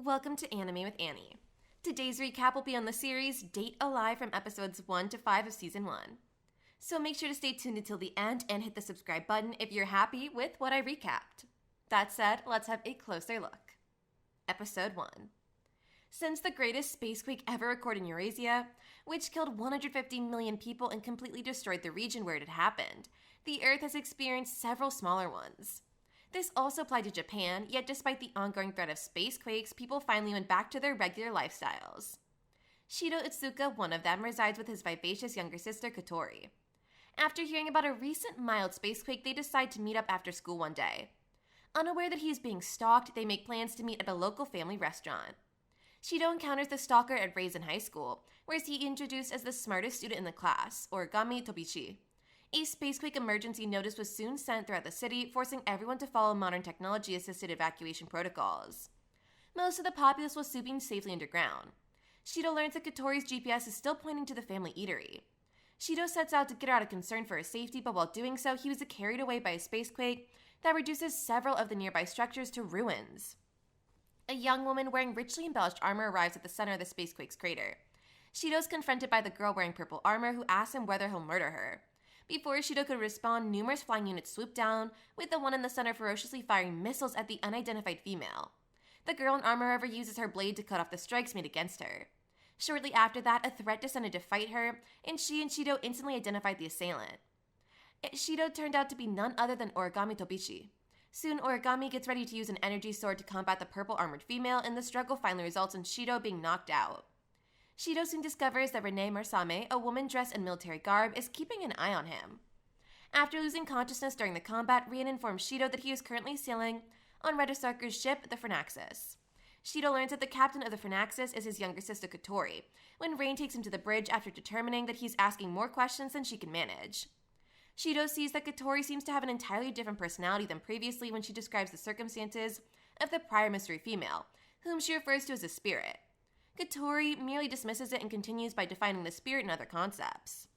Welcome to Anime with Annie. Today's recap will be on the series Date Alive from episodes 1 to 5 of Season 1. So make sure to stay tuned until the end and hit the subscribe button if you're happy with what I recapped. That said, let's have a closer look. Episode 1. Since the greatest space quake ever recorded in Eurasia, which killed 150 million people and completely destroyed the region where it had happened, the Earth has experienced several smaller ones. This also applied to Japan, yet despite the ongoing threat of space quakes, people finally went back to their regular lifestyles. Shido Itsuka, one of them, resides with his vivacious younger sister, Kotori. After hearing about a recent mild space quake, they decide to meet up after school one day. Unaware that he is being stalked, they make plans to meet at a local family restaurant. Shido encounters the stalker at Raisin High School, where he is introduced as the smartest student in the class, Origami Tobishi. A spacequake emergency notice was soon sent throughout the city, forcing everyone to follow modern technology-assisted evacuation protocols. Most of the populace was swooping safely underground. Shido learns that Kotori's GPS is still pointing to the family eatery. Shido sets out to get her out of concern for his safety, but while doing so, he was carried away by a spacequake that reduces several of the nearby structures to ruins. A young woman wearing richly embellished armor arrives at the center of the spacequake's crater. Shido is confronted by the girl wearing purple armor, who asks him whether he'll murder her. Before Shido could respond, numerous flying units swoop down, with the one in the center ferociously firing missiles at the unidentified female. The girl in armor, however, uses her blade to cut off the strikes made against her. Shortly after that, a threat descended to fight her, and she and Shido instantly identified the assailant. Shido turned out to be none other than Origami Tobishi. Soon, Origami gets ready to use an energy sword to combat the purple armored female, and the struggle finally results in Shido being knocked out. Shido soon discovers that Renee Marsame, a woman dressed in military garb, is keeping an eye on him. After losing consciousness during the combat, Rian informs Shido that he is currently sailing on Redisarker's ship, the Phrynaxis. Shido learns that the captain of the Phrynaxis is his younger sister Kotori, when Rain takes him to the bridge after determining that he's asking more questions than she can manage. Shido sees that Kotori seems to have an entirely different personality than previously when she describes the circumstances of the prior mystery female, whom she refers to as a spirit. Kotori merely dismisses it and continues by defining the spirit and other concepts.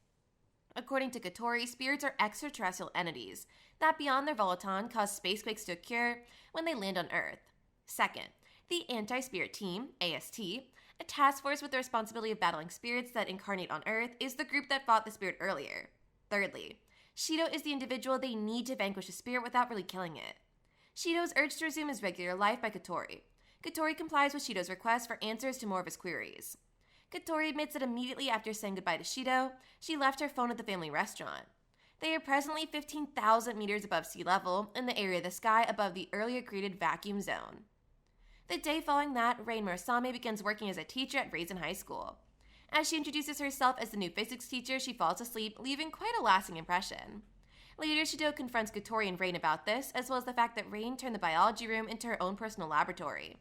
According to Kotori, spirits are extraterrestrial entities that, beyond their volaton, cause spacequakes to occur when they land on Earth. Second, the Anti-Spirit Team, AST, a task force with the responsibility of battling spirits that incarnate on Earth, is the group that fought the spirit earlier. Thirdly, Shido is the individual they need to vanquish a spirit without really killing it. Shido is urged to resume his regular life by Kotori. Kotori complies with Shido's request for answers to more of his queries. Kotori admits that immediately after saying goodbye to Shido, she left her phone at the family restaurant. They are presently 15,000 meters above sea level, in the area of the sky above the earlier created vacuum zone. The day following that, Rain Murasame begins working as a teacher at Raisin High School. As she introduces herself as the new physics teacher, she falls asleep, leaving quite a lasting impression. Later, Shido confronts Kotori and Rain about this, as well as the fact that Rain turned the biology room into her own personal laboratory.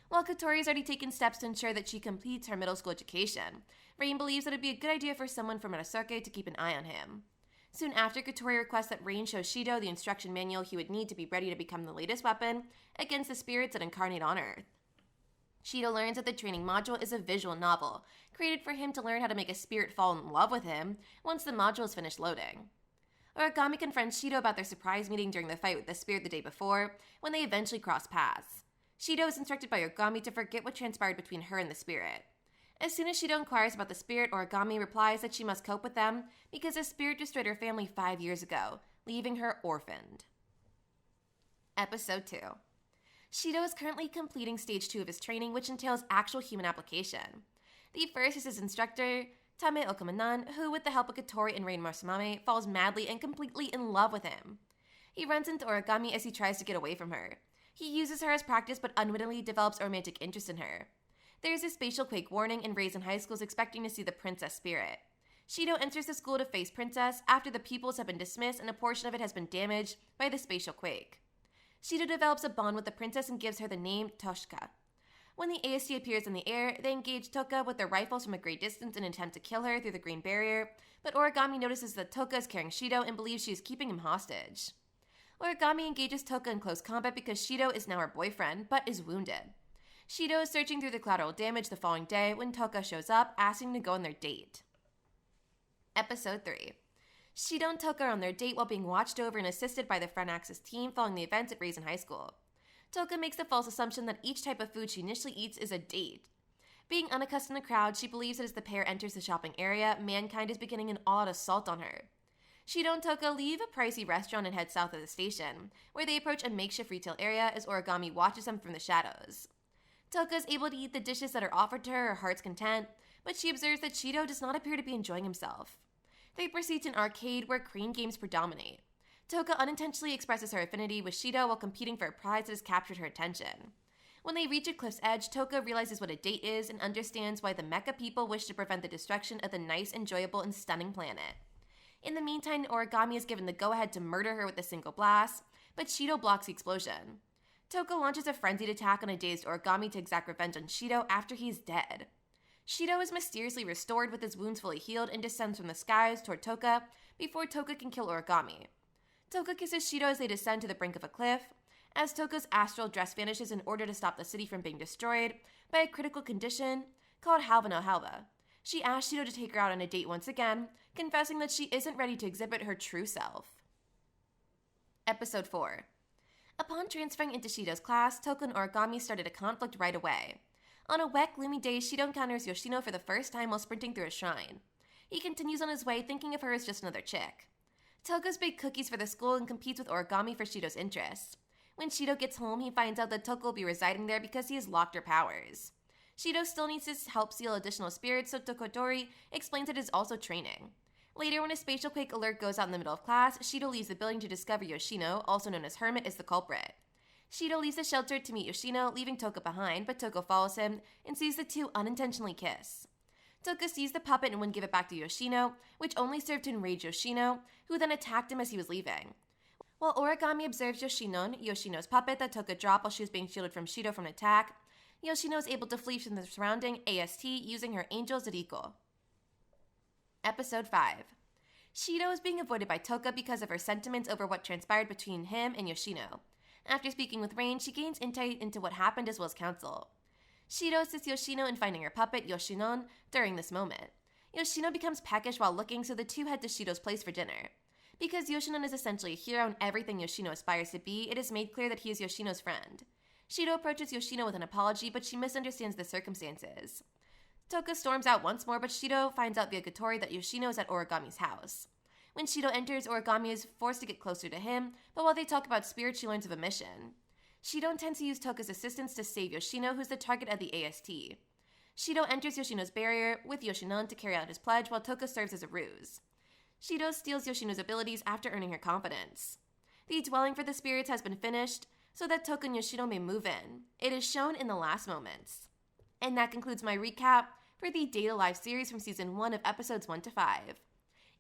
While Kotori has already taken steps to ensure that she completes her middle school education, Rain believes that it would be a good idea for someone from Redisarker to keep an eye on him. Soon after, Kotori requests that Rain show Shido the instruction manual he would need to be ready to become the latest weapon against the spirits that incarnate on Earth. Shido learns that the training module is a visual novel, created for him to learn how to make a spirit fall in love with him once the module is finished loading. Origami confronts Shido about their surprise meeting during the fight with the spirit the day before, when they eventually cross paths. Shido is instructed by Origami to forget what transpired between her and the spirit. As soon as Shido inquires about the spirit, Origami replies that she must cope with them because the spirit destroyed her family 5 years ago, leaving her orphaned. Episode 2. Shido is currently completing stage 2 of his training, which entails actual human application. The first is his instructor, Tame Okamanan, who, with the help of Kotori and Rain Marsame, falls madly and completely in love with him. He runs into Origami as he tries to get away from her. He uses her as practice but unwittingly develops a romantic interest in her. There is a spatial quake warning, and Raisin High School is expecting to see the princess spirit. Shido enters the school to face Princess after the pupils have been dismissed and a portion of it has been damaged by the spatial quake. Shido develops a bond with the princess and gives her the name Toshika. When the AST appears in the air, they engage Toka with their rifles from a great distance in an attempt to kill her through the green barrier, but Origami notices that Toka is carrying Shido and believes she is keeping him hostage. Origami engages Toka in close combat because Shido is now her boyfriend, but is wounded. Shido is searching through the collateral damage the following day when Toka shows up, asking to go on their date. Episode 3. Shido and Toka are on their date while being watched over and assisted by the Phrynaxis team following the events at Raisin High School. Toka makes the false assumption that each type of food she initially eats is a date. Being unaccustomed to the crowd, she believes that as the pair enters the shopping area, mankind is beginning an odd assault on her. Shido and Toka leave a pricey restaurant and head south of the station, where they approach a makeshift retail area as Origami watches them from the shadows. Toka is able to eat the dishes that are offered to her heart's content, but she observes that Shido does not appear to be enjoying himself. They proceed to an arcade where crane games predominate. Toka unintentionally expresses her affinity with Shido while competing for a prize that has captured her attention. When they reach a cliff's edge, Toka realizes what a date is and understands why the mecha people wish to prevent the destruction of the nice, enjoyable, and stunning planet. In the meantime, Origami is given the go-ahead to murder her with a single blast, but Shido blocks the explosion. Toka launches a frenzied attack on a dazed Origami to exact revenge on Shido after he is dead. Shido is mysteriously restored with his wounds fully healed and descends from the skies toward Toka before Toka can kill Origami. Toka kisses Shido as they descend to the brink of a cliff, as Toka's astral dress vanishes in order to stop the city from being destroyed by a critical condition called Halva no Halva. She asks Shido to take her out on a date once again, confessing that she isn't ready to exhibit her true self. Episode 4. Upon transferring into Shido's class, Toka and Origami started a conflict right away. On a wet, gloomy day, Shido encounters Yoshino for the first time while sprinting through a shrine. He continues on his way, thinking of her as just another chick. Toka's baked cookies for the school and competes with Origami for Shido's interests. When Shido gets home, he finds out that Toka will be residing there because he has locked her powers. Shido still needs to help seal additional spirits, so Tokodori explains that it is also training. Later, when a spatial quake alert goes out in the middle of class, Shido leaves the building to discover Yoshino, also known as Hermit, is the culprit. Shido leaves the shelter to meet Yoshino, leaving Toka behind, but Toka follows him and sees the two unintentionally kiss. Toka sees the puppet and wouldn't give it back to Yoshino, which only served to enrage Yoshino, who then attacked him as he was leaving. While Origami observes Yoshino's puppet that Toka dropped while she was being shielded from Shido from an attack, Yoshino is able to flee from the surrounding AST using her Angel Zuriko. Episode 5. Shido is being avoided by Toka because of her sentiments over what transpired between him and Yoshino. After speaking with Rain, she gains insight into what happened as well as counsel. Shido assists Yoshino in finding her puppet, Yoshinon, during this moment. Yoshino becomes peckish while looking, so the two head to Shido's place for dinner. Because Yoshinon is essentially a hero and everything Yoshino aspires to be, it is made clear that he is Yoshino's friend. Shido approaches Yoshino with an apology, but she misunderstands the circumstances. Toka storms out once more, but Shido finds out via Kotori that Yoshino is at Origami's house. When Shido enters, Origami is forced to get closer to him, but while they talk about spirit, she learns of a mission. Shido intends to use Toka's assistance to save Yoshino, who's the target of the AST. Shido enters Yoshino's barrier with Yoshinon to carry out his pledge, while Toka serves as a ruse. Shido steals Yoshino's abilities after earning her confidence. The dwelling for the spirits has been finished, so that Toka and Yoshino may move in. It is shown in the last moments. And that concludes my recap for the Date Alive series from Season 1 of Episodes 1 to 5.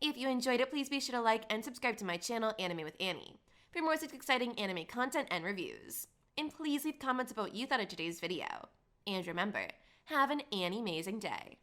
If you enjoyed it, please be sure to like and subscribe to my channel, Anime with Annie, for more such exciting anime content and reviews. And please leave comments about what you thought of today's video. And remember, have an Annie-mazing day.